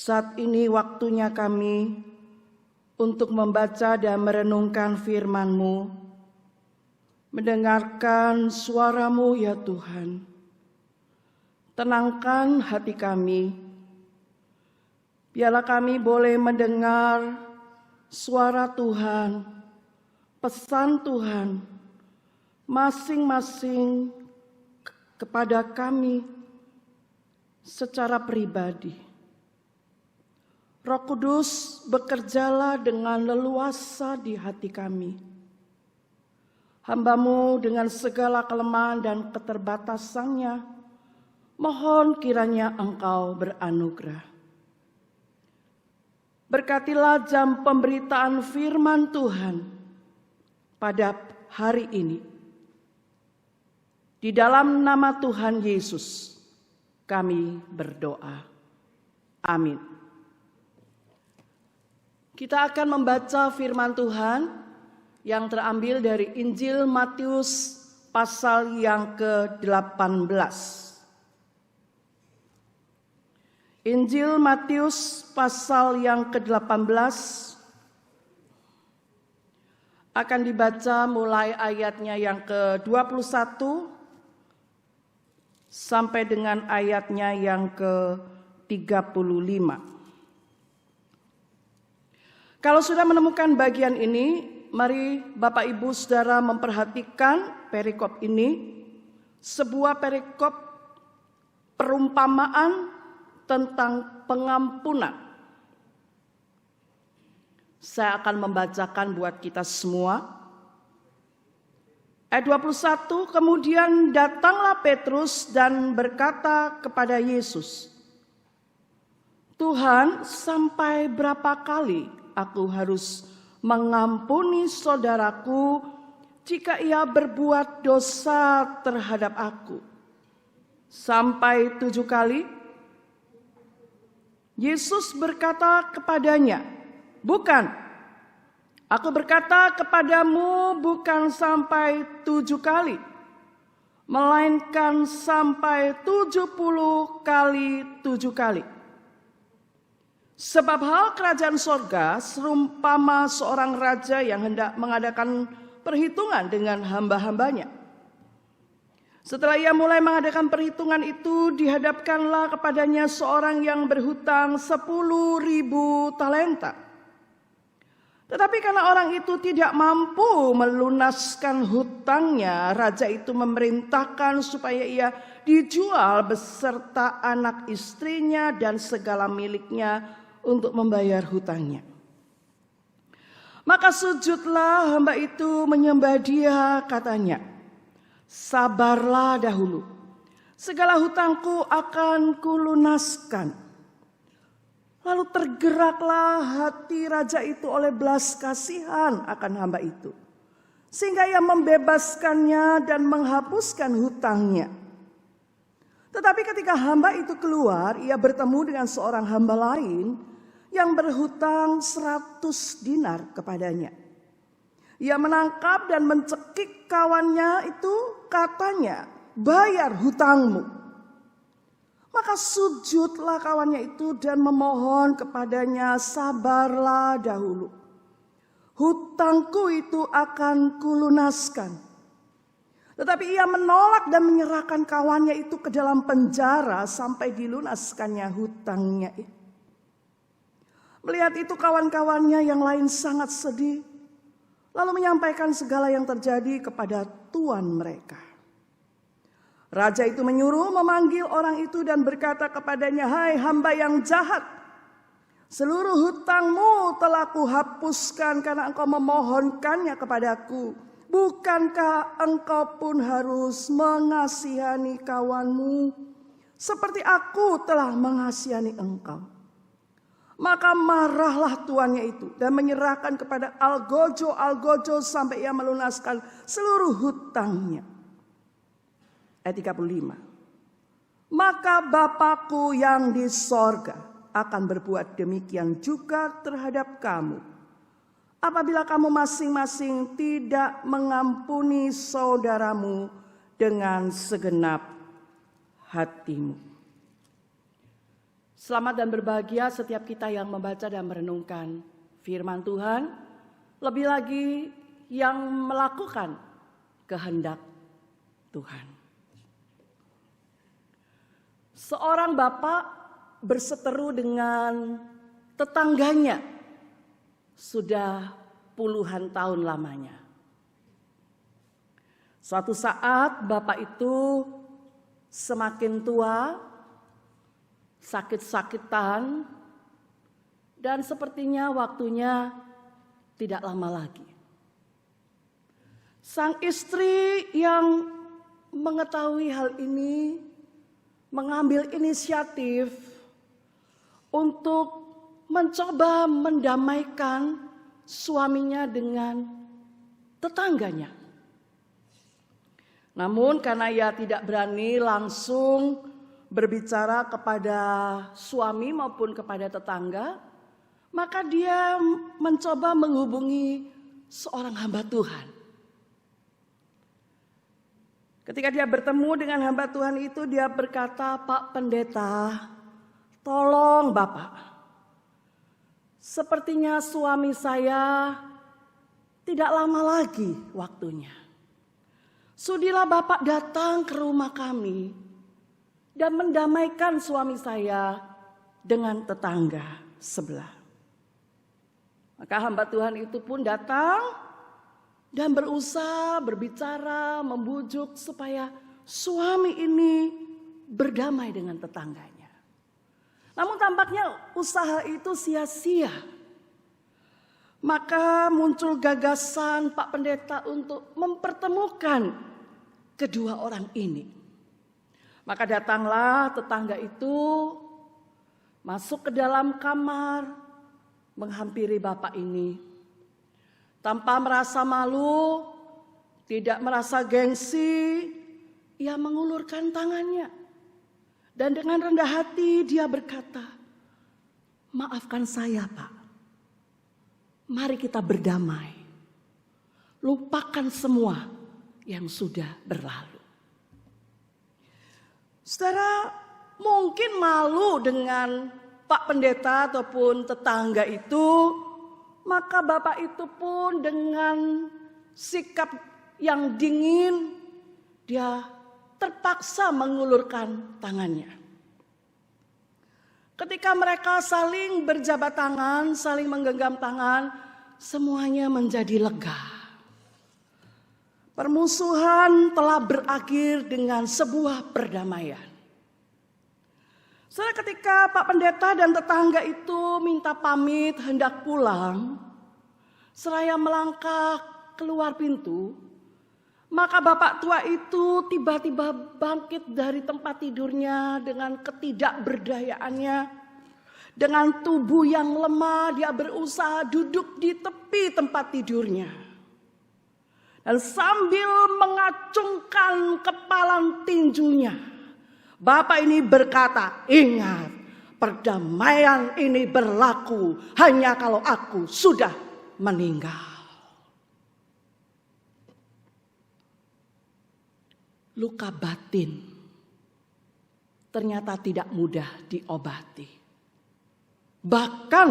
Saat ini waktunya kami untuk membaca dan merenungkan firman-Mu, mendengarkan suara-Mu ya Tuhan. Tenangkan hati kami, biarlah kami boleh mendengar suara Tuhan, pesan Tuhan, masing-masing kepada kami secara pribadi. Roh Kudus, bekerjalah dengan leluasa di hati kami. Hamba-Mu dengan segala kelemahan dan keterbatasannya, mohon kiranya Engkau beranugerah. Berkatilah jam pemberitaan firman Tuhan pada hari ini. Di dalam nama Tuhan Yesus, kami berdoa. Amin. Kita akan membaca firman Tuhan yang terambil dari Injil Matius pasal yang ke-18. Injil Matius pasal yang ke-18 akan dibaca mulai ayatnya yang ke-21 sampai dengan ayatnya yang ke-35. Kalau sudah menemukan bagian ini, mari Bapak Ibu Saudara memperhatikan perikop ini, sebuah perikop perumpamaan tentang pengampunan. Saya akan membacakan buat kita semua. Ayat 21, kemudian datanglah Petrus dan berkata kepada Yesus, "Tuhan, sampai berapa kali aku harus mengampuni saudaraku jika ia berbuat dosa terhadap aku? Sampai 7 kali?" Yesus berkata kepadanya, "Bukan, aku berkata kepadamu bukan sampai 7 kali, melainkan sampai 70 kali 7 kali. Sebab hal kerajaan sorga serumpama seorang raja yang hendak mengadakan perhitungan dengan hamba-hambanya. Setelah ia mulai mengadakan perhitungan itu, dihadapkanlah kepadanya seorang yang berhutang 10.000 talenta. Tetapi karena orang itu tidak mampu melunaskan hutangnya, raja itu memerintahkan supaya ia dijual beserta anak istrinya dan segala miliknya untuk membayar hutangnya. Maka sujudlah hamba itu menyembah dia, katanya, 'Sabarlah dahulu, segala hutangku akan kulunaskan.' Lalu tergeraklah hati raja itu oleh belas kasihan akan hamba itu, sehingga ia membebaskannya dan menghapuskan hutangnya. Tetapi ketika hamba itu keluar, ia bertemu dengan seorang hamba lain yang berhutang 100 dinar kepadanya. Ia menangkap dan mencekik kawannya itu, katanya, 'Bayar hutangmu.' Maka sujudlah kawannya itu dan memohon kepadanya, 'Sabarlah dahulu, hutangku itu akan kulunaskan.' Tetapi ia menolak dan menyerahkan kawannya itu ke dalam penjara sampai dilunaskannya hutangnya itu. Melihat itu kawan-kawannya yang lain sangat sedih, lalu menyampaikan segala yang terjadi kepada tuan mereka. Raja itu menyuruh memanggil orang itu dan berkata kepadanya, 'Hai hamba yang jahat, seluruh hutangmu telah kuhapuskan karena engkau memohonkannya kepadaku. Bukankah engkau pun harus mengasihani kawanmu seperti aku telah mengasihani engkau?' Maka marahlah tuannya itu dan menyerahkan kepada algojo sampai ia melunaskan seluruh hutangnya." Ayat 35. "Maka Bapakku yang di sorga akan berbuat demikian juga terhadap kamu, apabila kamu masing-masing tidak mengampuni saudaramu dengan segenap hatimu." Selamat dan berbahagia setiap kita yang membaca dan merenungkan firman Tuhan, lebih lagi yang melakukan kehendak Tuhan. Seorang bapak berseteru dengan tetangganya sudah puluhan tahun lamanya. Suatu saat bapak itu semakin tua, sakit-sakitan, dan sepertinya waktunya tidak lama lagi. Sang istri yang mengetahui hal ini mengambil inisiatif untuk mencoba mendamaikan suaminya dengan tetangganya. Namun karena ia tidak berani langsung berbicara kepada suami maupun kepada tetangga, maka dia mencoba menghubungi seorang hamba Tuhan. Ketika dia bertemu dengan hamba Tuhan itu, dia berkata, "Pak Pendeta, tolong Bapak. Sepertinya suami saya tidak lama lagi waktunya. Sudilah Bapak datang ke rumah kami dan mendamaikan suami saya dengan tetangga sebelah." Maka hamba Tuhan itu pun datang dan berusaha berbicara, membujuk supaya suami ini berdamai dengan tetangganya. Namun tampaknya usaha itu sia-sia. Maka muncul gagasan Pak Pendeta untuk mempertemukan kedua orang ini. Maka datanglah tetangga itu masuk ke dalam kamar, menghampiri bapak ini. Tanpa merasa malu, tidak merasa gengsi, ia mengulurkan tangannya. Dan dengan rendah hati dia berkata, "Maafkan saya Pak, mari kita berdamai. Lupakan semua yang sudah berlalu." Saudara, mungkin malu dengan Pak Pendeta ataupun tetangga itu, maka bapak itu pun dengan sikap yang dingin, dia terpaksa mengulurkan tangannya. Ketika mereka saling berjabat tangan, saling menggenggam tangan, semuanya menjadi lega. Permusuhan telah berakhir dengan sebuah perdamaian. Setelah ketika Pak Pendeta dan tetangga itu minta pamit hendak pulang, seraya melangkah keluar pintu, maka bapak tua itu tiba-tiba bangkit dari tempat tidurnya dengan ketidakberdayaannya. Dengan tubuh yang lemah, dia berusaha duduk di tepi tempat tidurnya. Dan sambil mengacungkan kepala tinjunya, bapak ini berkata, "Ingat, perdamaian ini berlaku hanya kalau aku sudah meninggal." Luka batin ternyata tidak mudah diobati. Bahkan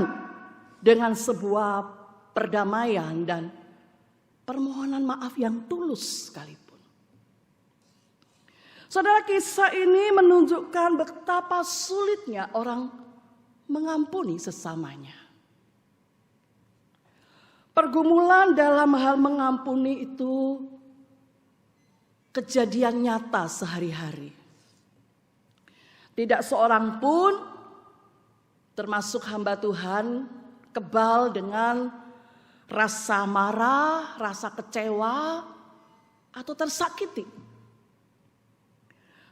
dengan sebuah perdamaian dan permohonan maaf yang tulus sekalipun. Saudara, kisah ini menunjukkan betapa sulitnya orang mengampuni sesamanya. Pergumulan dalam hal mengampuni itu kejadian nyata sehari-hari. Tidak seorang pun, termasuk hamba Tuhan, kebal dengan rasa marah, rasa kecewa, atau tersakiti.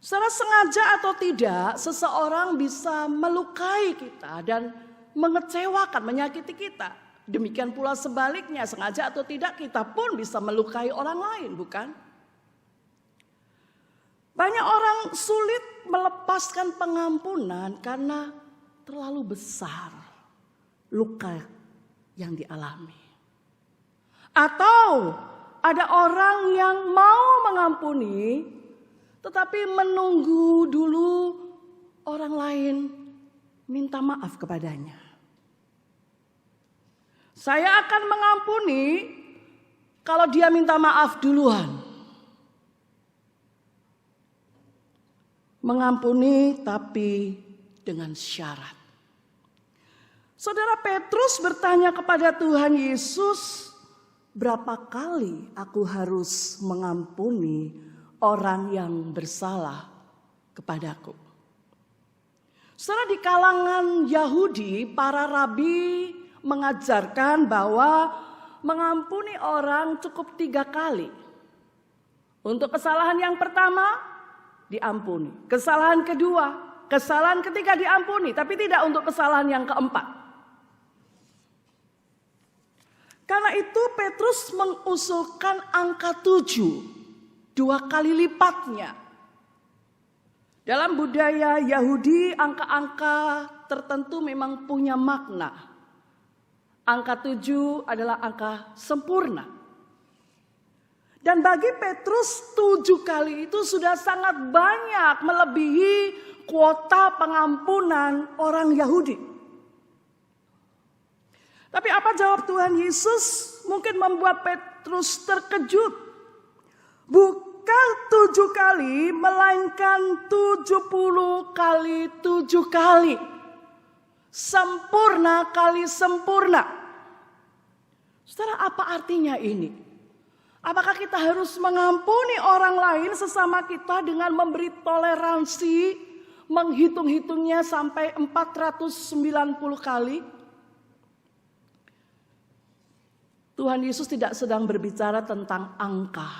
Secara sengaja atau tidak, seseorang bisa melukai kita dan mengecewakan, menyakiti kita. Demikian pula sebaliknya, sengaja atau tidak, kita pun bisa melukai orang lain, bukan? Banyak orang sulit melepaskan pengampunan karena terlalu besar luka yang dialami. Atau ada orang yang mau mengampuni tetapi menunggu dulu orang lain minta maaf kepadanya. Saya akan mengampuni kalau dia minta maaf duluan. Mengampuni tapi dengan syarat. Saudara, Petrus bertanya kepada Tuhan Yesus, berapa kali aku harus mengampuni orang yang bersalah kepadaku? Saudara, di kalangan Yahudi, para rabi mengajarkan bahwa mengampuni orang cukup 3 kali. Untuk kesalahan yang pertama, diampuni. Kesalahan kedua, kesalahan ketiga diampuni, tapi tidak untuk kesalahan yang keempat. Karena itu Petrus mengusulkan angka 7, 2 kali lipatnya. Dalam budaya Yahudi, angka-angka tertentu memang punya makna. Angka 7 adalah angka sempurna. Dan bagi Petrus 7 kali itu sudah sangat banyak, melebihi kuota pengampunan orang Yahudi. Tapi apa jawab Tuhan Yesus? Mungkin membuat Petrus terkejut. Bukan 7 kali, melainkan 70 kali 7 kali. Sempurna kali sempurna. Saudara, apa artinya ini? Apakah kita harus mengampuni orang lain sesama kita dengan memberi toleransi, menghitung-hitungnya sampai 490 kali? Tuhan Yesus tidak sedang berbicara tentang angka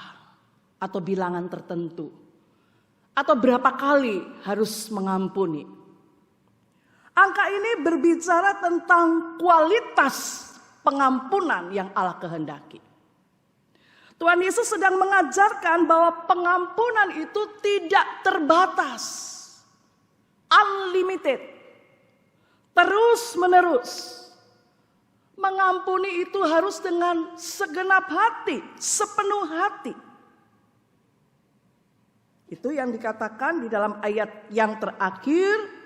atau bilangan tertentu, atau berapa kali harus mengampuni. Angka ini berbicara tentang kualitas pengampunan yang Allah kehendaki. Tuhan Yesus sedang mengajarkan bahwa pengampunan itu tidak terbatas, unlimited, terus menerus. Mengampuni itu harus dengan segenap hati, sepenuh hati. Itu yang dikatakan di dalam ayat yang terakhir,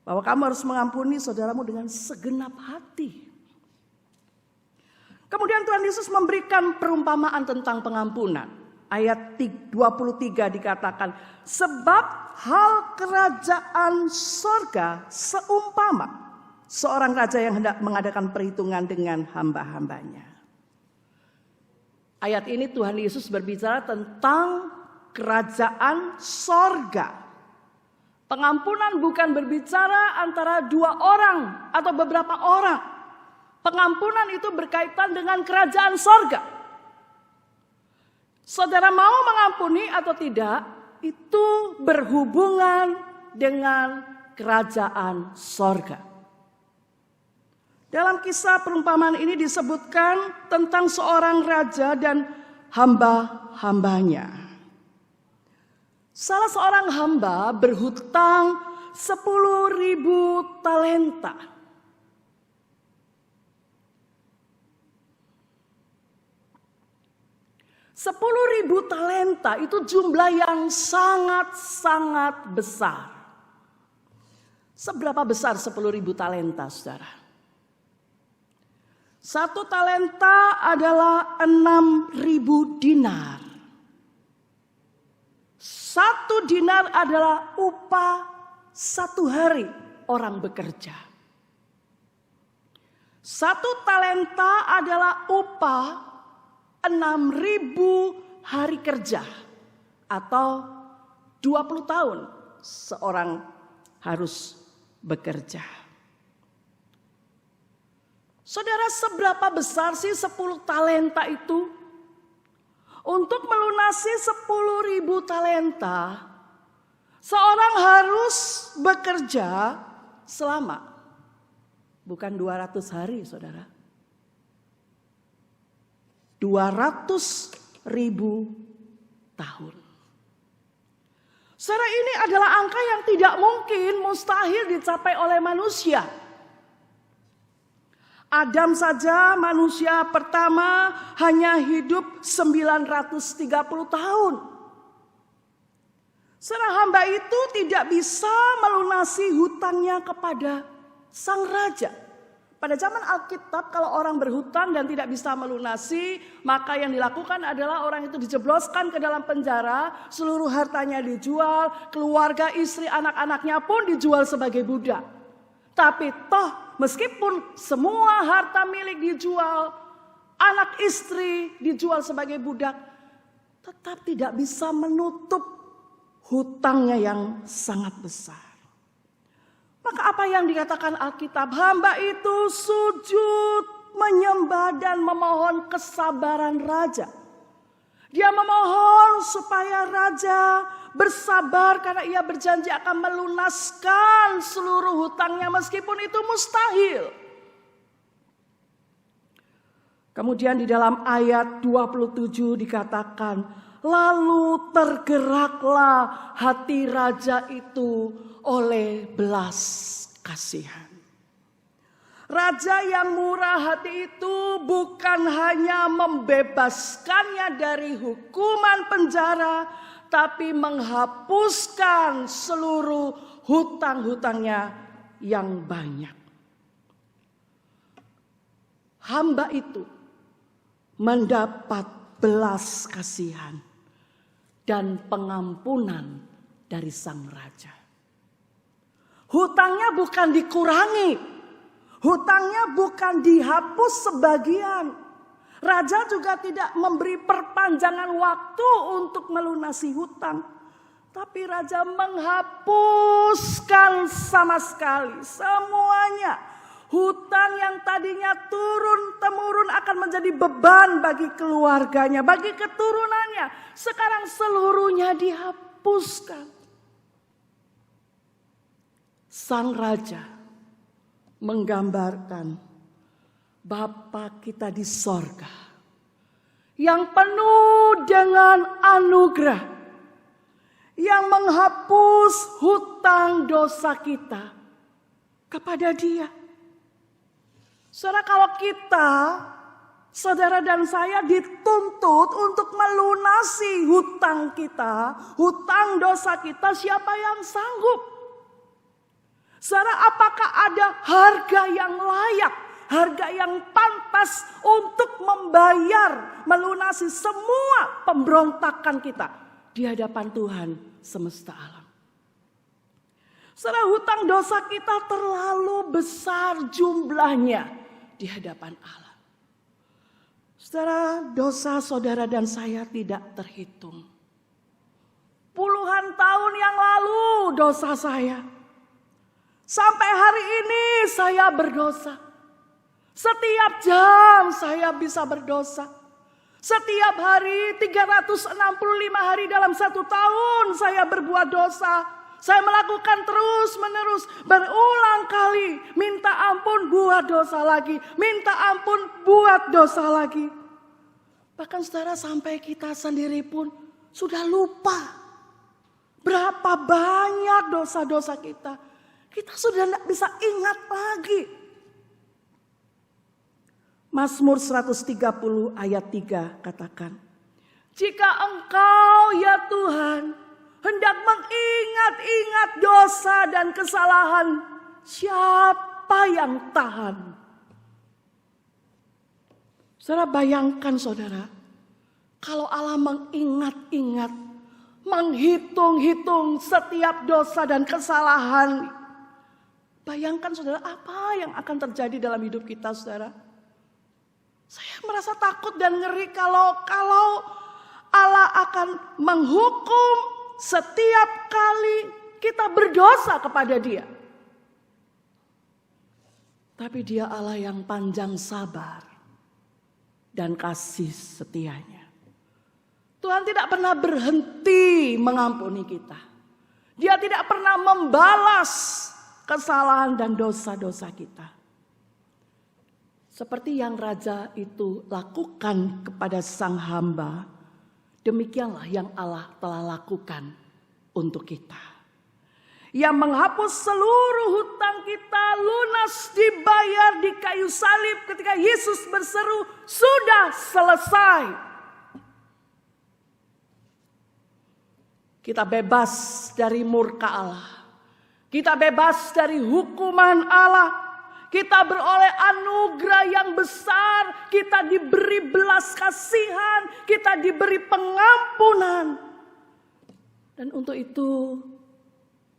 bahwa kamu harus mengampuni saudaramu dengan segenap hati. Kemudian Tuhan Yesus memberikan perumpamaan tentang pengampunan. Ayat 23 dikatakan, sebab hal kerajaan sorga seumpama seorang raja yang hendak mengadakan perhitungan dengan hamba-hambanya. Ayat ini Tuhan Yesus berbicara tentang kerajaan sorga. Pengampunan bukan berbicara antara 2 orang atau beberapa orang. Pengampunan itu berkaitan dengan kerajaan sorga. Saudara mau mengampuni atau tidak, itu berhubungan dengan kerajaan sorga. Dalam kisah perumpamaan ini disebutkan tentang seorang raja dan hamba-hambanya. Salah seorang hamba berhutang 10.000 talenta. $10.000 talenta itu jumlah yang sangat-sangat besar. Seberapa besar 10.000 talenta, saudara? 1 talenta adalah 6.000 dinar. 1 dinar adalah upah 1 hari orang bekerja. 1 talenta adalah upah 6.000 hari kerja atau 20 tahun seorang harus bekerja. Saudara, seberapa besar sih 10 talenta itu? Untuk melunasi 10.000 talenta, seorang harus bekerja selama, bukan 200 hari, saudara. 200.000 tahun. Saudara, ini adalah angka yang tidak mungkin, mustahil dicapai oleh manusia. Adam saja, manusia pertama, hanya hidup 930 tahun. Seorang hamba itu tidak bisa melunasi hutangnya kepada sang raja. Pada zaman Alkitab, kalau orang berhutang dan tidak bisa melunasi, maka yang dilakukan adalah orang itu dijebloskan ke dalam penjara, seluruh hartanya dijual, keluarga, istri, anak-anaknya pun dijual sebagai budak. Tapi toh meskipun semua harta milik dijual, anak istri dijual sebagai budak, tetap tidak bisa menutup hutangnya yang sangat besar. Maka apa yang dikatakan Alkitab, hamba itu sujud, menyembah dan memohon kesabaran raja. Dia memohon supaya raja bersabar karena ia berjanji akan melunaskan seluruh hutangnya meskipun itu mustahil. Kemudian di dalam ayat 27 dikatakan, lalu tergeraklah hati raja itu oleh belas kasihan. Raja yang murah hati itu bukan hanya membebaskannya dari hukuman penjara, tapi menghapuskan seluruh hutang-hutangnya yang banyak. Hamba itu mendapat belas kasihan dan pengampunan dari sang raja. Hutangnya bukan dikurangi, hutangnya bukan dihapus sebagian. Raja juga tidak memberi perpanjangan waktu untuk melunasi hutang. Tapi raja menghapuskan sama sekali semuanya. Hutang yang tadinya turun-temurun akan menjadi beban bagi keluarganya, bagi keturunannya. Sekarang seluruhnya dihapuskan. Sang raja menggambarkan Bapa kita di sorga yang penuh dengan anugerah, yang menghapus hutang dosa kita kepada Dia. Saudara, kalau kita, saudara dan saya dituntut untuk melunasi hutang kita, hutang dosa kita, siapa yang sanggup? Saudara, apakah ada harga yang layak, harga yang pantas untuk membayar, melunasi semua pemberontakan kita di hadapan Tuhan semesta alam? Saudara, hutang dosa kita terlalu besar jumlahnya di hadapan Allah. Saudara, dosa saudara dan saya tidak terhitung. Puluhan tahun yang lalu dosa saya. Sampai hari ini saya berdosa. Setiap jam saya bisa berdosa. Setiap hari 365 hari dalam 1 tahun saya berbuat dosa. Saya melakukan terus menerus, berulang kali. Minta ampun, buat dosa lagi. Minta ampun, buat dosa lagi. Bahkan saudara, sampai kita sendiri pun sudah lupa berapa banyak dosa-dosa kita. Kita sudah tidak bisa ingat lagi. Mazmur 130 ayat 3 katakan, jika Engkau ya Tuhan hendak mengingat-ingat dosa dan kesalahan, siapa yang tahan? Saudara, bayangkan saudara, kalau Allah mengingat-ingat, menghitung-hitung setiap dosa dan kesalahan, bayangkan saudara, apa yang akan terjadi dalam hidup kita, saudara? Saya merasa takut dan ngeri kalau Allah akan menghukum setiap kali kita berdosa kepada Dia. Tapi Dia Allah yang panjang sabar dan kasih setianya. Tuhan tidak pernah berhenti mengampuni kita. Dia tidak pernah membalas kesalahan dan dosa-dosa kita. Seperti yang raja itu lakukan kepada sang hamba, demikianlah yang Allah telah lakukan untuk kita. Yang menghapus seluruh hutang kita, lunas dibayar di kayu salib ketika Yesus berseru, sudah selesai. Kita bebas dari murka Allah. Kita bebas dari hukuman Allah. Kita beroleh anugerah yang besar. Kita diberi belas kasihan. Kita diberi pengampunan. Dan untuk itu,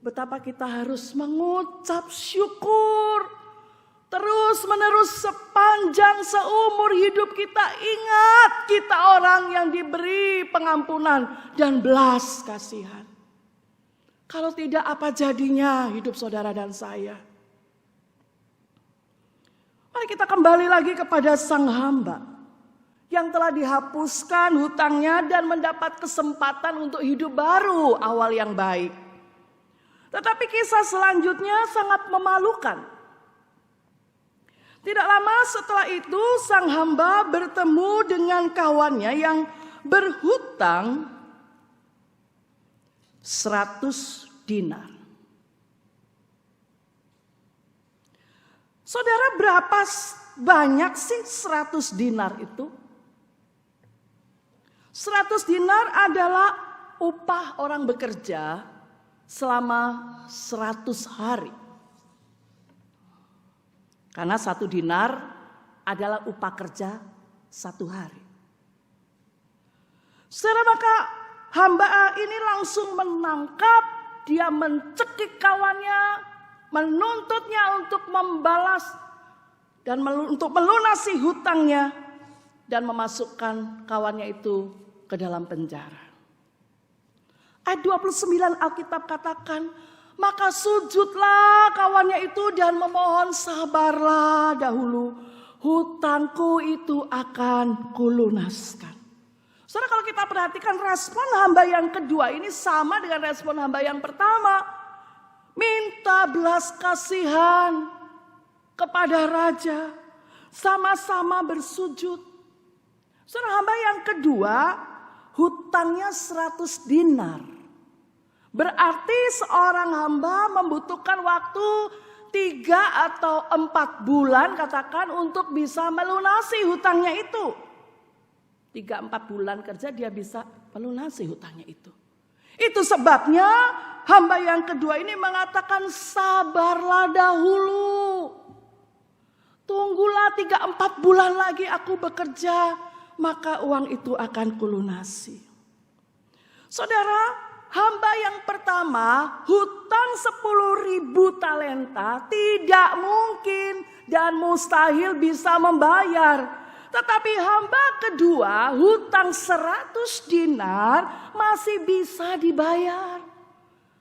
betapa kita harus mengucap syukur. Terus menerus sepanjang seumur hidup kita, ingat kita orang yang diberi pengampunan dan belas kasihan. Kalau tidak, apa jadinya hidup saudara dan saya? Mari kita kembali lagi kepada sang hamba yang telah dihapuskan hutangnya dan mendapat kesempatan untuk hidup baru, awal yang baik. Tetapi kisah selanjutnya sangat memalukan. Tidak lama setelah itu sang hamba bertemu dengan kawannya yang berhutang 100 dinar. Saudara, berapa banyak sih 100 dinar itu? 100 dinar adalah upah orang bekerja selama 100 hari. Karena 1 dinar adalah upah kerja 1 hari. Saudara, maka hamba ini langsung menangkap, dia mencekik kawannya, menuntutnya untuk membalas dan untuk melunasi hutangnya dan memasukkan kawannya itu ke dalam penjara. Ayat 29 Alkitab katakan, maka sujudlah kawannya itu dan memohon, sabarlah dahulu, hutangku itu akan kulunaskan. Saudara, kalau kita perhatikan respon hamba yang kedua ini sama dengan respon hamba yang pertama. Minta belas kasihan kepada raja, sama-sama bersujud. Saudara, hamba yang kedua hutangnya 100 dinar. Berarti seorang hamba membutuhkan waktu 3 atau 4 bulan katakan untuk bisa melunasi hutangnya itu. 3-4 bulan kerja dia bisa melunasi hutangnya itu. Itu sebabnya hamba yang kedua ini mengatakan, sabarlah dahulu. Tunggulah 3-4 bulan lagi aku bekerja, maka uang itu akan kulunasi. Saudara, hamba yang pertama hutang 10.000 talenta tidak mungkin dan mustahil bisa membayar. Tetapi hamba kedua hutang 100 dinar masih bisa dibayar.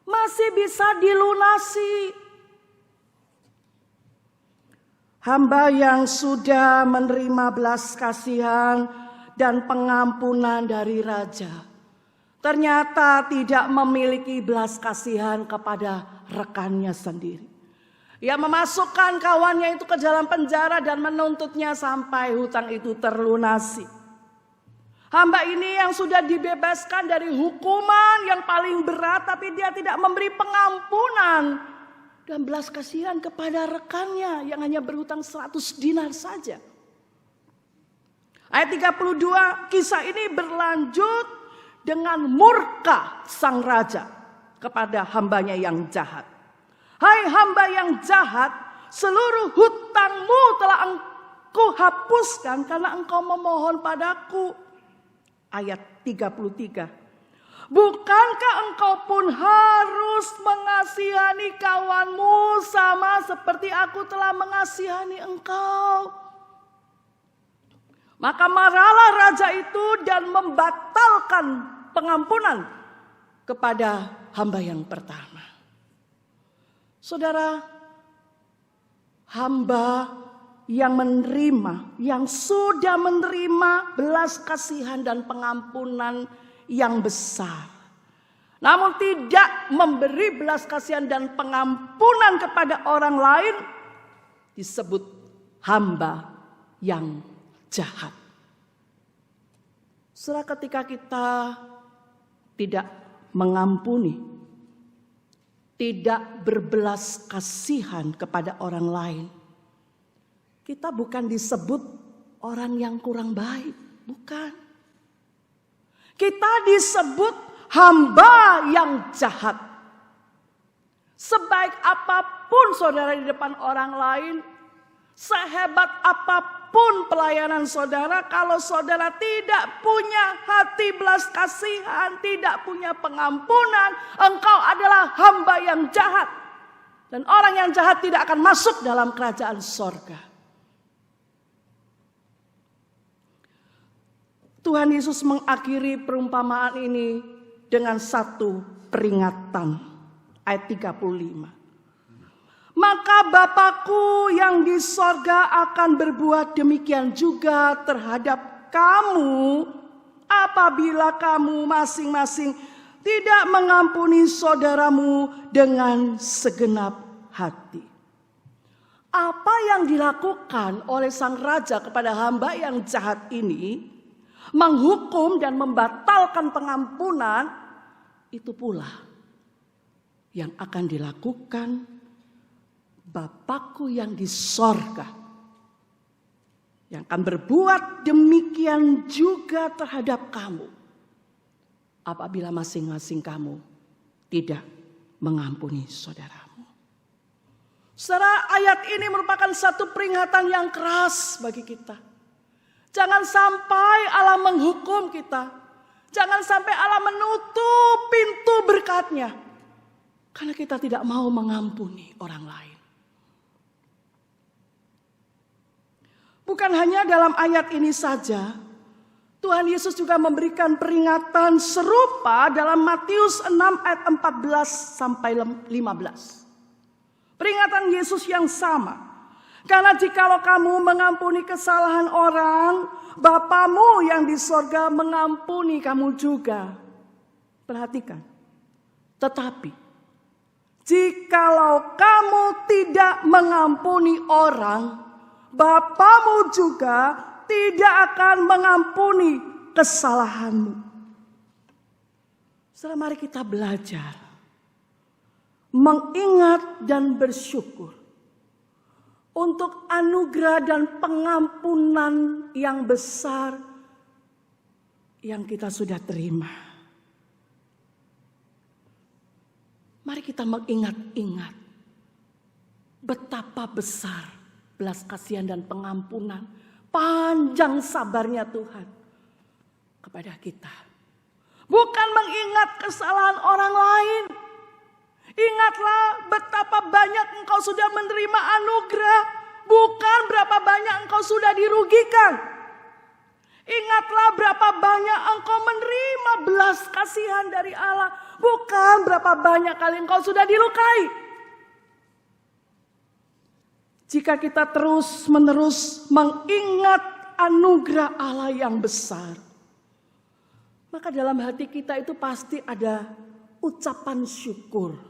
Masih bisa dilunasi. Hamba yang sudah menerima belas kasihan dan pengampunan dari raja, ternyata tidak memiliki belas kasihan kepada rekannya sendiri. Ia memasukkan kawannya itu ke dalam penjara dan menuntutnya sampai hutang itu terlunasi. Hamba ini yang sudah dibebaskan dari hukuman yang paling berat, tapi dia tidak memberi pengampunan dan belas kasihan kepada rekannya yang hanya berhutang 100 dinar saja. Ayat 32, kisah ini berlanjut dengan murka sang raja kepada hambanya yang jahat. Hai hamba yang jahat, seluruh hutangmu telah engkau hapuskan karena engkau memohon padaku. Ayat 33. Bukankah engkau pun harus mengasihani kawanmu sama seperti aku telah mengasihani engkau? Maka marahlah raja itu dan membatalkan pengampunan kepada hamba yang pertama. Saudara, hamba yang menerima, yang sudah menerima belas kasihan dan pengampunan yang besar, namun tidak memberi belas kasihan dan pengampunan kepada orang lain, disebut hamba yang jahat. Saudara, ketika kita tidak mengampuni, tidak berbelas kasihan kepada orang lain, kita bukan disebut orang yang kurang baik, bukan. Kita disebut hamba yang jahat. Sebaik apapun saudara di depan orang lain, sehebat apapun pelayanan saudara, kalau saudara tidak punya hati belas kasihan, tidak punya pengampunan, engkau adalah hamba yang jahat. Dan orang yang jahat tidak akan masuk dalam kerajaan sorga. Tuhan Yesus mengakhiri perumpamaan ini dengan satu peringatan. Ayat 35. Maka Bapakku yang di sorga akan berbuat demikian juga terhadap kamu apabila kamu masing-masing tidak mengampuni saudaramu dengan segenap hati. Apa yang dilakukan oleh sang raja kepada hamba yang jahat ini, menghukum dan membatalkan pengampunan, itu pula yang akan dilakukan Bapakku yang di sorga, yang akan berbuat demikian juga terhadap kamu apabila masing-masing kamu tidak mengampuni saudaramu. Saudara, ayat ini merupakan satu peringatan yang keras bagi kita. Jangan sampai Allah menghukum kita. Jangan sampai Allah menutup pintu berkat-Nya karena kita tidak mau mengampuni orang lain. Bukan hanya dalam ayat ini saja, Tuhan Yesus juga memberikan peringatan serupa dalam Matius 6 ayat 14 sampai 15. Peringatan Yesus yang sama. Karena jikalau kamu mengampuni kesalahan orang, Bapamu yang di sorga mengampuni kamu juga. Perhatikan. Tetapi, jikalau kamu tidak mengampuni orang, Bapamu juga tidak akan mengampuni kesalahanmu. Saudara, mari kita belajar mengingat dan bersyukur untuk anugerah dan pengampunan yang besar yang kita sudah terima. Mari kita mengingat-ingat betapa besar belas kasihan dan pengampunan, panjang sabarnya Tuhan kepada kita. Bukan mengingat kesalahan orang lain. Ingatlah betapa banyak engkau sudah menerima anugerah, bukan berapa banyak engkau sudah dirugikan. Ingatlah berapa banyak engkau menerima belas kasihan dari Allah, bukan berapa banyak kali engkau sudah dilukai. Jika kita terus-menerus mengingat anugerah Allah yang besar, maka dalam hati kita itu pasti ada ucapan syukur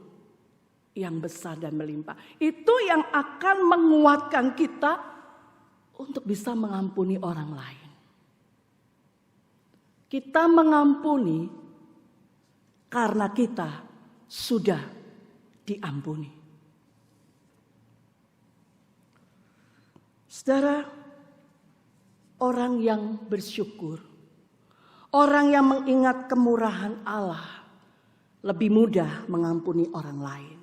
yang besar dan melimpah. Itu yang akan menguatkan kita untuk bisa mengampuni orang lain. Kita mengampuni karena kita sudah diampuni. Saudara, orang yang bersyukur, orang yang mengingat kemurahan Allah, lebih mudah mengampuni orang lain.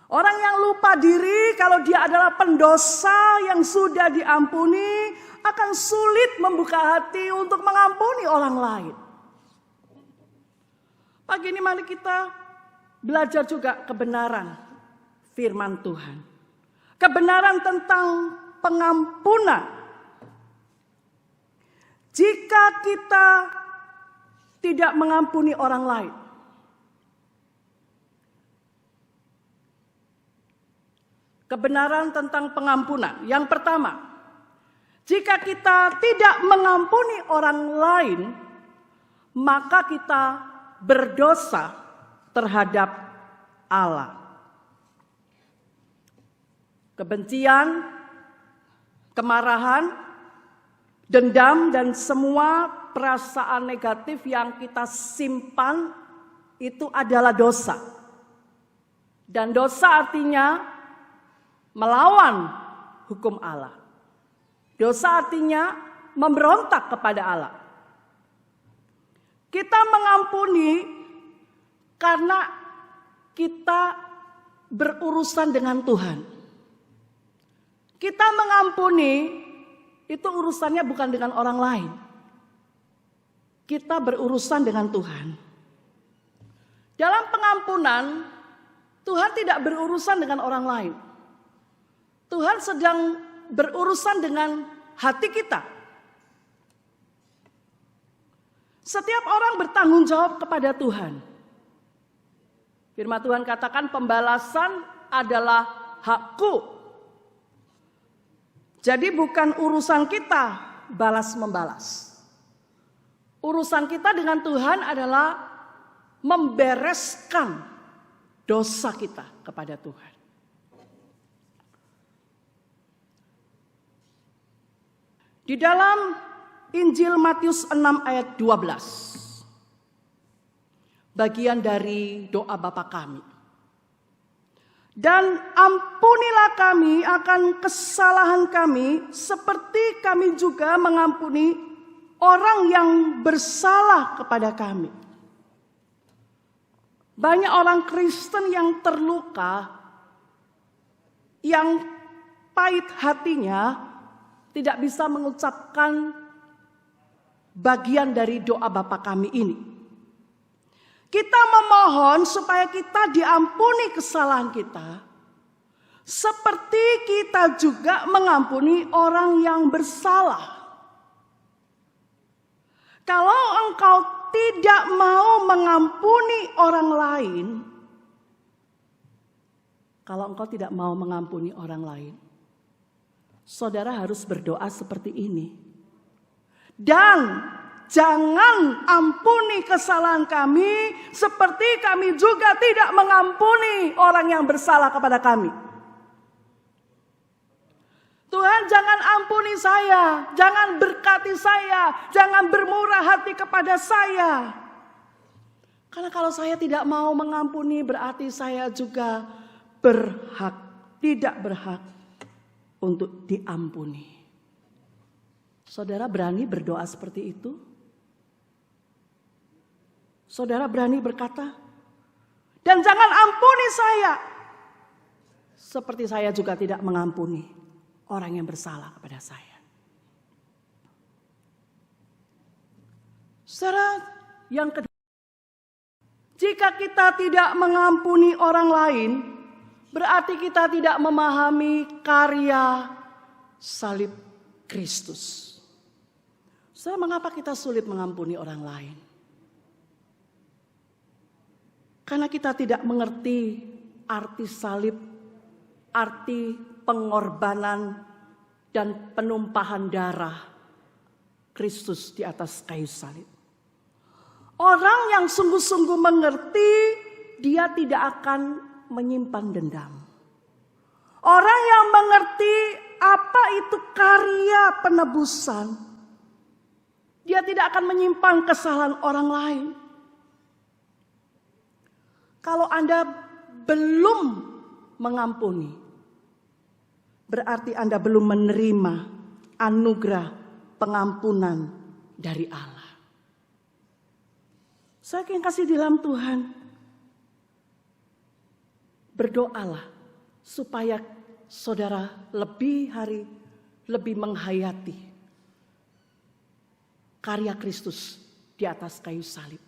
Orang yang lupa diri kalau dia adalah pendosa yang sudah diampuni, akan sulit membuka hati untuk mengampuni orang lain. Pagi ini mari kita belajar juga kebenaran firman Tuhan. Kebenaran tentang pengampunan. Jika kita tidak mengampuni orang lain, kebenaran tentang pengampunan. Yang pertama, jika kita tidak mengampuni orang lain, maka kita berdosa terhadap Allah. Kebencian, kemarahan, dendam, dan semua perasaan negatif yang kita simpan itu adalah dosa. Dan dosa artinya melawan hukum Allah. Dosa artinya memberontak kepada Allah. Kita mengampuni karena kita berurusan dengan Tuhan. Kita mengampuni itu urusannya bukan dengan orang lain. Kita berurusan dengan Tuhan. Dalam pengampunan, Tuhan tidak berurusan dengan orang lain. Tuhan sedang berurusan dengan hati kita. Setiap orang bertanggung jawab kepada Tuhan. Firman Tuhan katakan pembalasan adalah hakku. Jadi bukan urusan kita balas membalas. Urusan kita dengan Tuhan adalah membereskan dosa kita kepada Tuhan. Di dalam Injil Matius 6 ayat 12. Bagian dari doa Bapa kami. Dan ampunilah kami akan kesalahan kami seperti kami juga mengampuni orang yang bersalah kepada kami. Banyak orang Kristen yang terluka, yang pahit hatinya, tidak bisa mengucapkan bagian dari doa Bapa kami ini. Kita memohon supaya kita diampuni kesalahan kita, seperti kita juga mengampuni orang yang bersalah. Kalau engkau tidak mau mengampuni orang lain, kalau engkau tidak mau mengampuni orang lain, saudara harus berdoa seperti ini. Dan jangan ampuni kesalahan kami seperti kami juga tidak mengampuni orang yang bersalah kepada kami. Tuhan, jangan ampuni saya, jangan berkati saya, jangan bermurah hati kepada saya. Karena kalau saya tidak mau mengampuni berarti saya juga tidak berhak untuk diampuni. Saudara berani berdoa seperti itu? Saudara berani berkata, dan jangan ampuni saya, seperti saya juga tidak mengampuni orang yang bersalah kepada saya. Saudara, yang kedua, jika kita tidak mengampuni orang lain, berarti kita tidak memahami karya salib Kristus. Saudara, mengapa kita sulit mengampuni orang lain? Karena kita tidak mengerti arti salib, arti pengorbanan dan penumpahan darah Kristus di atas kayu salib. Orang yang sungguh-sungguh mengerti, dia tidak akan menyimpan dendam. Orang yang mengerti apa itu karya penebusan, dia tidak akan menyimpan kesalahan orang lain. Kalau Anda belum mengampuni, berarti Anda belum menerima anugerah pengampunan dari Allah. Saya yang kasih di dalam Tuhan, berdoalah supaya saudara lebih menghayati karya Kristus di atas kayu salib.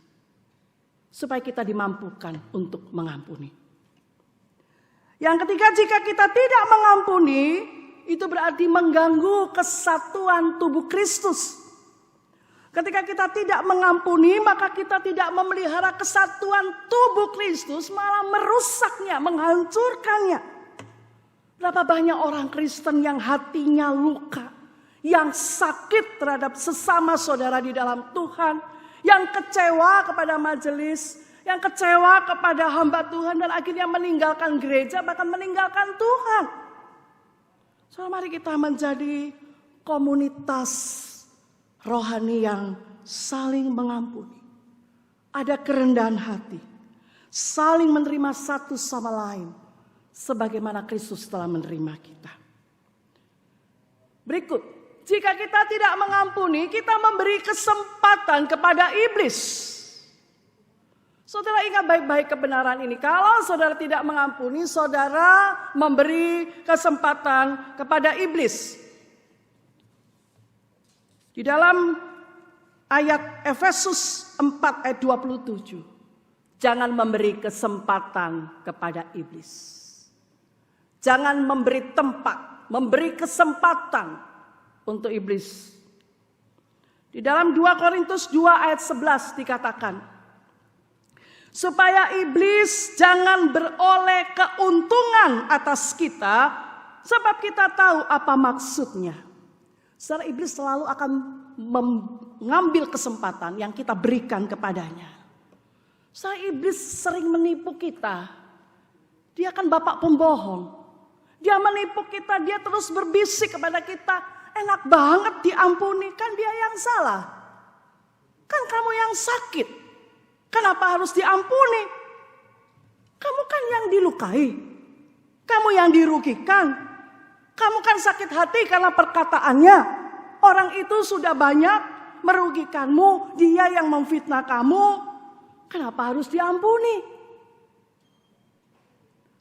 Supaya kita dimampukan untuk mengampuni. Yang ketiga, jika kita tidak mengampuni, itu berarti mengganggu kesatuan tubuh Kristus. Ketika kita tidak mengampuni, maka kita tidak memelihara kesatuan tubuh Kristus, malah merusaknya, menghancurkannya. Berapa banyak orang Kristen yang hatinya luka, yang sakit terhadap sesama saudara di dalam Tuhan, yang kecewa kepada majelis, yang kecewa kepada hamba Tuhan, dan akhirnya meninggalkan gereja, bahkan meninggalkan Tuhan. So, mari kita menjadi komunitas rohani yang saling mengampuni. Ada kerendahan hati, saling menerima satu sama lain, sebagaimana Kristus telah menerima kita. Berikut, Jika kita tidak mengampuni, kita memberi kesempatan kepada iblis. Saudara ingat baik-baik kebenaran ini. Kalau saudara tidak mengampuni, saudara memberi kesempatan kepada iblis. Di dalam ayat Efesus 4 ayat 27. Jangan memberi kesempatan kepada iblis. Jangan memberi tempat, memberi kesempatan untuk iblis. Di dalam 2 Korintus 2 ayat 11 dikatakan, supaya iblis jangan beroleh keuntungan atas kita, sebab kita tahu apa maksudnya. Saudara, iblis selalu akan mengambil kesempatan yang kita berikan kepadanya. Saudara, iblis sering menipu kita. Dia kan bapak pembohong. Dia menipu kita, dia terus berbisik kepada kita, enak banget diampuni, kan dia yang salah. Kan kamu yang sakit. Kenapa harus diampuni? Kamu kan yang dilukai. Kamu yang dirugikan. Kamu kan sakit hati karena perkataannya. Orang itu sudah banyak merugikanmu. Dia yang memfitnah kamu. Kenapa harus diampuni?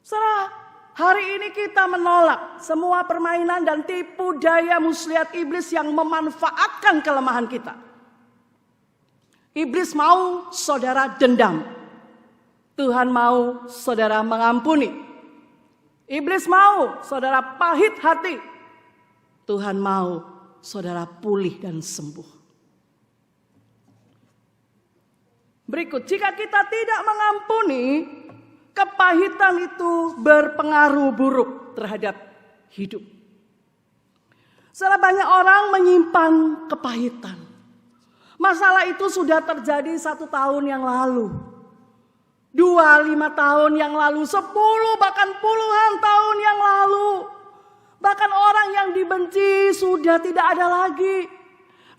Saudara, hari ini kita menolak semua permainan dan tipu daya muslihat iblis yang memanfaatkan kelemahan kita. Iblis mau saudara dendam. Tuhan mau saudara mengampuni. Iblis mau saudara pahit hati. Tuhan mau saudara pulih dan sembuh. Berikut, jika kita tidak mengampuni, kepahitan itu berpengaruh buruk terhadap hidup. Saudara, banyak orang menyimpan kepahitan. Masalah itu sudah terjadi 1 tahun yang lalu, 2, 5 tahun yang lalu, 10 bahkan puluhan tahun yang lalu. Bahkan orang yang dibenci sudah tidak ada lagi.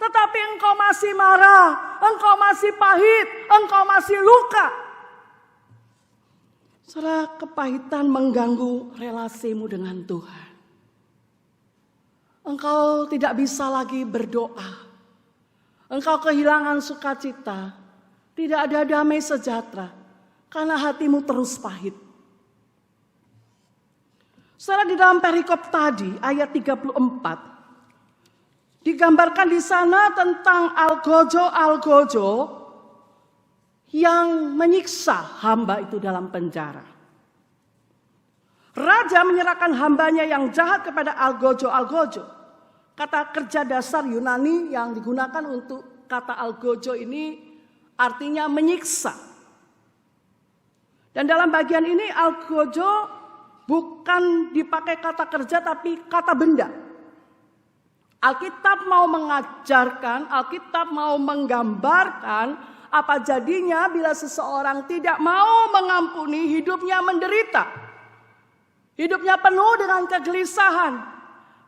Tetapi engkau masih marah, engkau masih pahit, engkau masih luka. Saudara, kepahitan mengganggu relasimu dengan Tuhan. Engkau tidak bisa lagi berdoa. Engkau kehilangan sukacita, tidak ada damai sejahtera, karena hatimu terus pahit. Saudara, di dalam perikop tadi, ayat 34, digambarkan di sana tentang algojo yang menyiksa hamba itu dalam penjara. Raja menyerahkan hambanya yang jahat kepada algojo. Kata kerja dasar Yunani yang digunakan untuk kata algojo ini artinya menyiksa. Dan dalam bagian ini algojo bukan dipakai kata kerja tapi kata benda. Alkitab mau mengajarkan, Alkitab mau menggambarkan apa jadinya bila seseorang tidak mau mengampuni, hidupnya menderita. Hidupnya penuh dengan kegelisahan.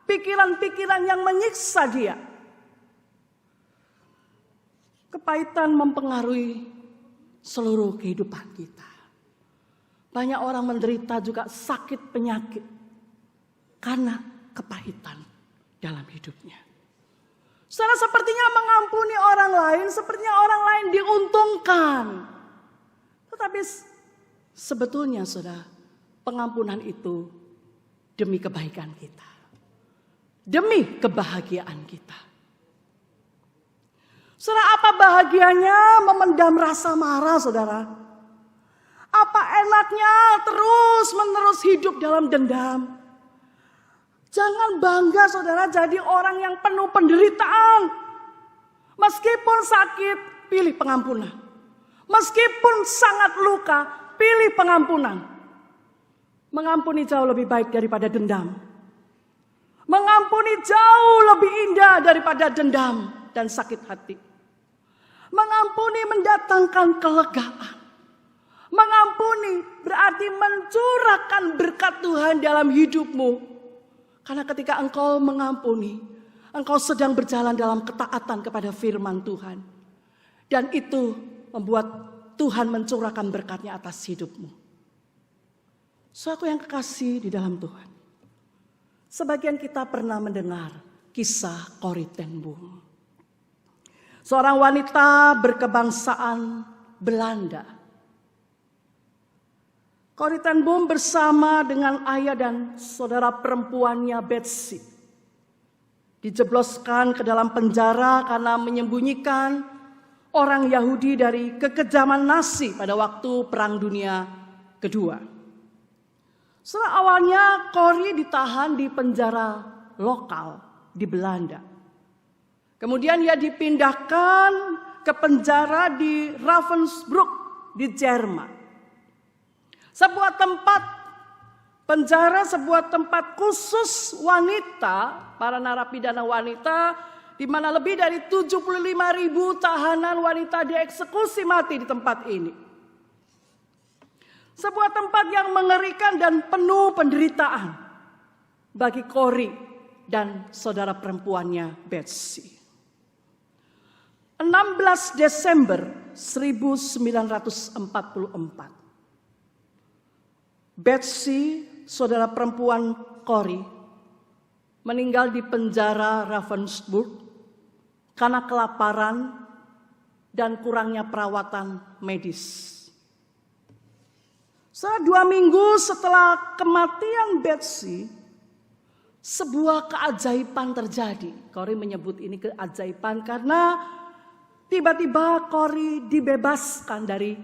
Pikiran-pikiran yang menyiksa dia. Kepahitan mempengaruhi seluruh kehidupan kita. Banyak orang menderita juga sakit penyakit karena kepahitan dalam hidupnya. Saudara, sepertinya mengampuni orang lain, sepertinya orang lain diuntungkan. Tetapi sebetulnya saudara, pengampunan itu demi kebaikan kita. Demi kebahagiaan kita. Saudara, apa bahagianya memendam rasa marah, saudara? Apa enaknya terus-menerus hidup dalam dendam? Jangan bangga, saudara, jadi orang yang penuh penderitaan. Meskipun sakit, pilih pengampunan. Meskipun sangat luka, pilih pengampunan. Mengampuni jauh lebih baik daripada dendam. Mengampuni jauh lebih indah daripada dendam dan sakit hati. Mengampuni mendatangkan kelegaan. Mengampuni berarti mencurahkan berkat Tuhan dalam hidupmu. Karena ketika engkau mengampuni, engkau sedang berjalan dalam ketaatan kepada firman Tuhan. Dan itu membuat Tuhan mencurahkan berkatnya atas hidupmu. Suatu yang kekasih di dalam Tuhan. Sebagian kita pernah mendengar kisah Corrie ten Boom. Seorang wanita berkebangsaan Belanda. Corrie ten Boom bersama dengan ayah dan saudara perempuannya Betsy dijebloskan ke dalam penjara karena menyembunyikan orang Yahudi dari kekejaman Nazi pada waktu Perang Dunia Kedua. Setelah awalnya Corrie ditahan di penjara lokal di Belanda. Kemudian ia dipindahkan ke penjara di Ravensbrück di Jerman. Sebuah tempat penjara, sebuah tempat khusus wanita, para narapidana wanita, di mana lebih dari 75.000 tahanan wanita dieksekusi mati di tempat ini. Sebuah tempat yang mengerikan dan penuh penderitaan bagi Corrie dan saudara perempuannya Betsy. 16 Desember 1944. Betsy, saudara perempuan Corrie, meninggal di penjara Ravensbrück karena kelaparan dan kurangnya perawatan medis. Setelah 2 minggu setelah kematian Betsy, sebuah keajaiban terjadi. Corrie menyebut ini keajaiban karena tiba-tiba Corrie dibebaskan dari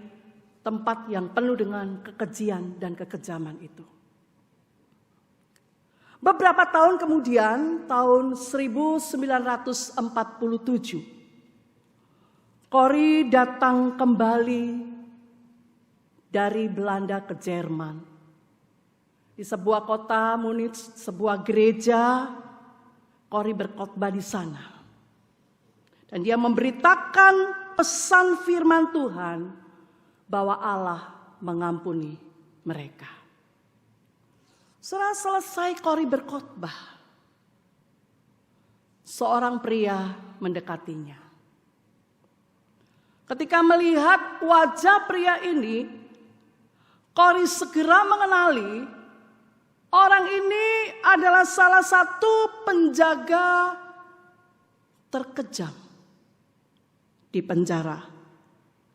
tempat yang penuh dengan kekejian dan kekejaman itu. Beberapa tahun kemudian, tahun 1947, Corrie datang kembali dari Belanda ke Jerman. Di sebuah kota Munich, sebuah gereja, Corrie berkhotbah di sana. Dan dia memberitakan pesan firman Tuhan bahwa Allah mengampuni mereka. Setelah selesai Corrie berkhotbah, seorang pria mendekatinya. Ketika melihat wajah pria ini, Corrie segera mengenali orang ini adalah salah satu penjaga terkejam di penjara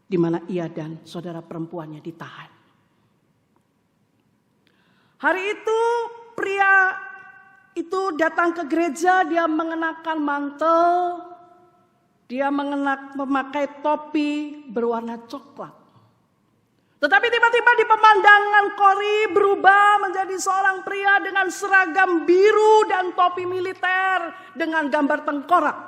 di mana ia dan saudara perempuannya ditahan. Hari itu pria itu datang ke gereja, dia mengenakan mantel, dia memakai topi berwarna coklat. Tetapi tiba-tiba di pemandangan Corrie berubah menjadi seorang pria dengan seragam biru dan topi militer dengan gambar tengkorak.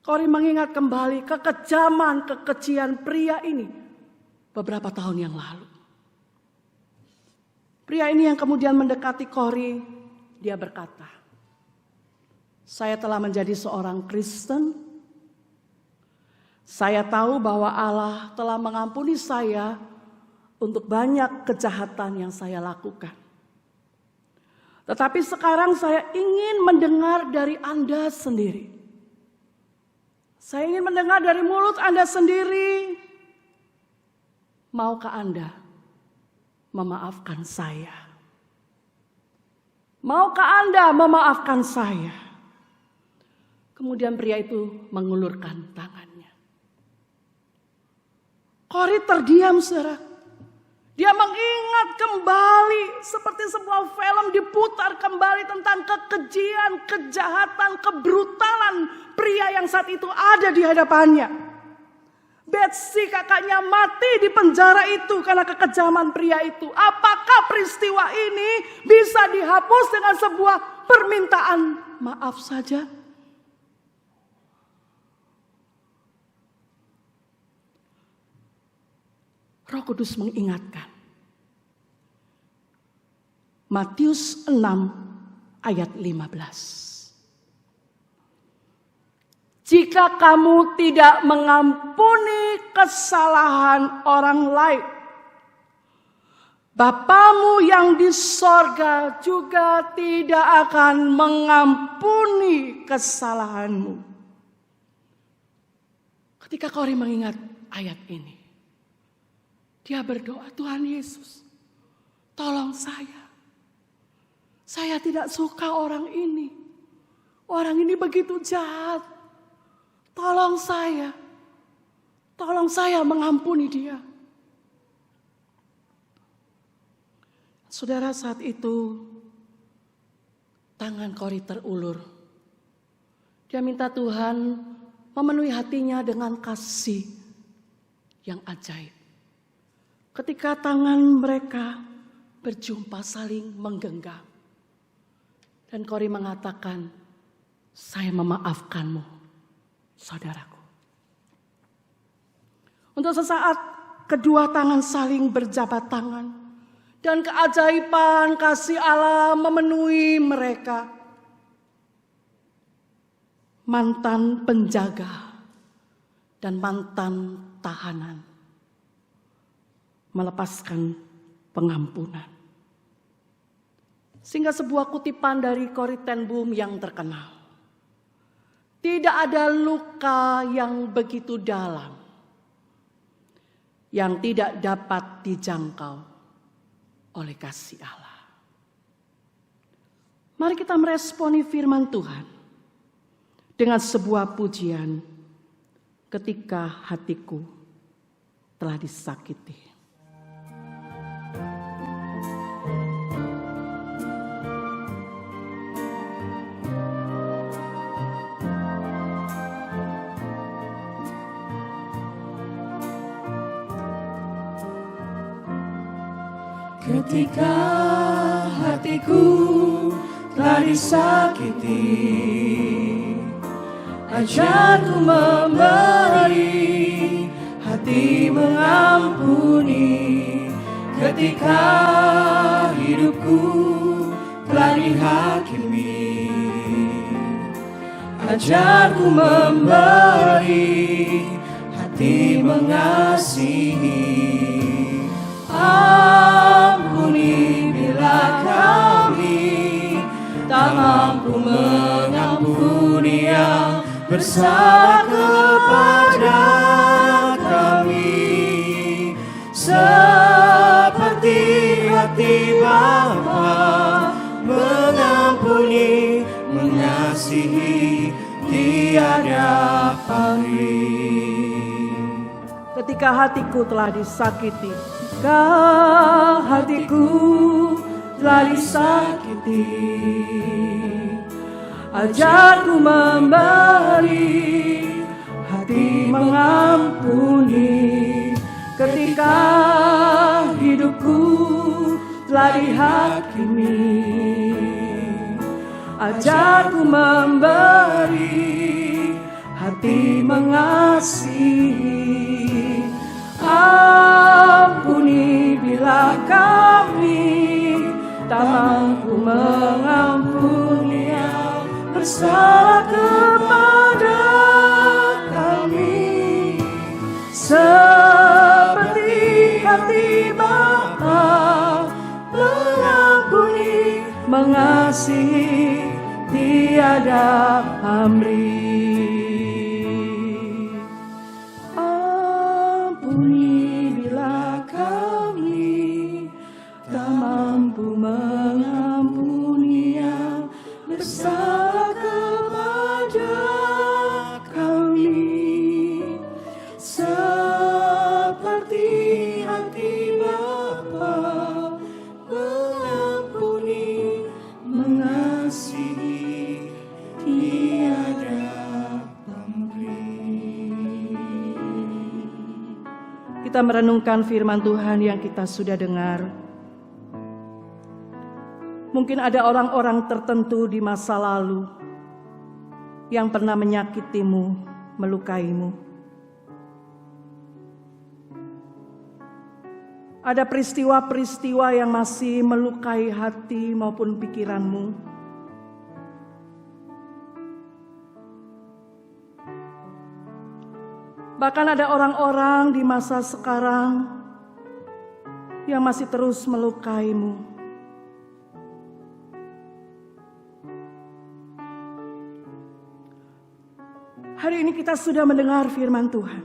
Corrie mengingat kembali kekejaman, kekejian pria ini beberapa tahun yang lalu. Pria ini yang kemudian mendekati Corrie, dia berkata, "Saya telah menjadi seorang Kristen. Saya tahu bahwa Allah telah mengampuni saya untuk banyak kejahatan yang saya lakukan. Tetapi sekarang saya ingin mendengar dari Anda sendiri. Saya ingin mendengar dari mulut Anda sendiri. Maukah Anda memaafkan saya? Maukah Anda memaafkan saya?" Kemudian pria itu mengulurkan tangannya. Corrie terdiam, saudara. Dia mengingat kembali seperti sebuah film diputar kembali tentang kekejian, kejahatan, kebrutalan pria yang saat itu ada di hadapannya. Betsy kakaknya mati di penjara itu karena kekejaman pria itu. Apakah peristiwa ini bisa dihapus dengan sebuah permintaan maaf saja? Roh Kudus mengingatkan. Matius 6 ayat 15. Jika kamu tidak mengampuni kesalahan orang lain, Bapamu yang di sorga juga tidak akan mengampuni kesalahanmu. Ketika Corrie mengingat ayat ini, dia berdoa, "Tuhan Yesus, tolong saya. Saya tidak suka orang ini. Orang ini begitu jahat. Tolong saya mengampuni dia. Saudara, saat itu tangan Kori terulur. Dia minta Tuhan memenuhi hatinya dengan kasih yang ajaib. Ketika tangan mereka berjumpa saling menggenggam. Dan Kori mengatakan, saya memaafkanmu, saudaraku. Untuk sesaat kedua tangan saling berjabat tangan. Dan keajaiban kasih Allah memenuhi mereka. Mantan penjaga dan mantan tahanan melepaskan pengampunan. Sehingga sebuah kutipan dari Corrie ten Boom yang terkenal. Tidak ada luka yang begitu dalam yang tidak dapat dijangkau oleh kasih Allah. Mari kita meresponi firman Tuhan dengan sebuah pujian, ketika hatiku telah disakiti. Ketika hatiku telah disakiti, ajarku memberi, hati mengampuni. Ketika hidupku telah dihakimi, ajarku memberi, hati mengasihi. Ampuni bila kami tak mampu mengampuni yang bersalah kepada kami, seperti hati Bapa mengampuni, mengasihi tiada pamrih. Ketika hatiku telah disakiti, ketika hatiku telah disakiti, ajarku memberi, hati mengampuni. Ketika hidupku telah dihakimi, ajarku memberi, hati mengasihi. Ampuni bila kami tak mampu mengampuni yang bersalah kepada kami, seperti hati Bapa mengampuni, mengasihi tiada pamrih. Ampuni bila kami tak mampu mengampuni yang bersalah kepada kami, seperti hati Bapa mengampuni, mengasihi tiada pamrih. kita merenungkan firman Tuhan yang kita sudah dengar. Mungkin ada orang-orang tertentu di masa lalu yang pernah menyakitimu, melukaimu. Ada peristiwa-peristiwa yang masih melukai hati maupun pikiranmu. Bahkan ada orang-orang di masa sekarang yang masih terus melukaimu. Hari ini kita sudah mendengar firman Tuhan.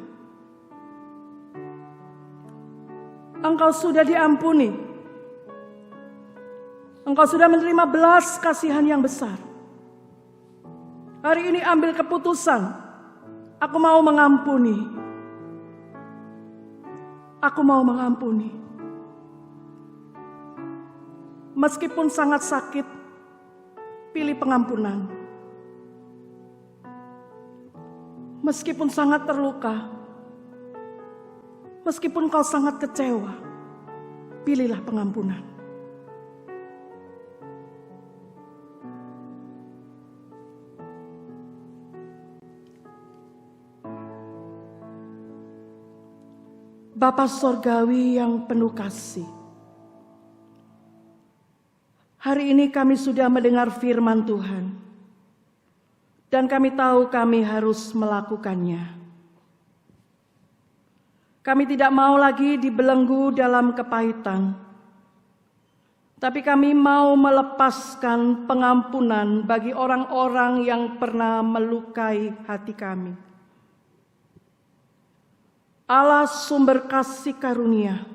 Engkau sudah diampuni. Engkau sudah menerima belas kasihan yang besar. Hari ini ambil keputusan, aku mau mengampuni. Aku mau mengampuni. Meskipun sangat sakit, pilih pengampunan. Meskipun sangat terluka, meskipun kau sangat kecewa, pilihlah pengampunan. Bapa Sorgawi yang penuh kasih, hari ini kami sudah mendengar firman Tuhan, dan kami tahu kami harus melakukannya. Kami tidak mau lagi dibelenggu dalam kepahitan, tapi kami mau melepaskan pengampunan bagi orang-orang yang pernah melukai hati kami. Allah sumber kasih karunia,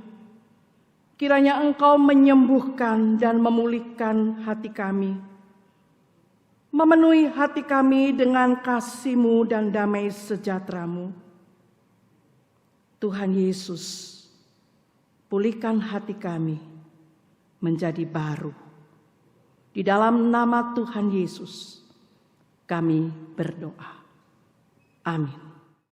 kiranya Engkau menyembuhkan dan memulihkan hati kami, memenuhi hati kami dengan kasih-Mu dan damai sejahtera-Mu. Tuhan Yesus, pulihkan hati kami menjadi baru. Di dalam nama Tuhan Yesus, kami berdoa. Amin.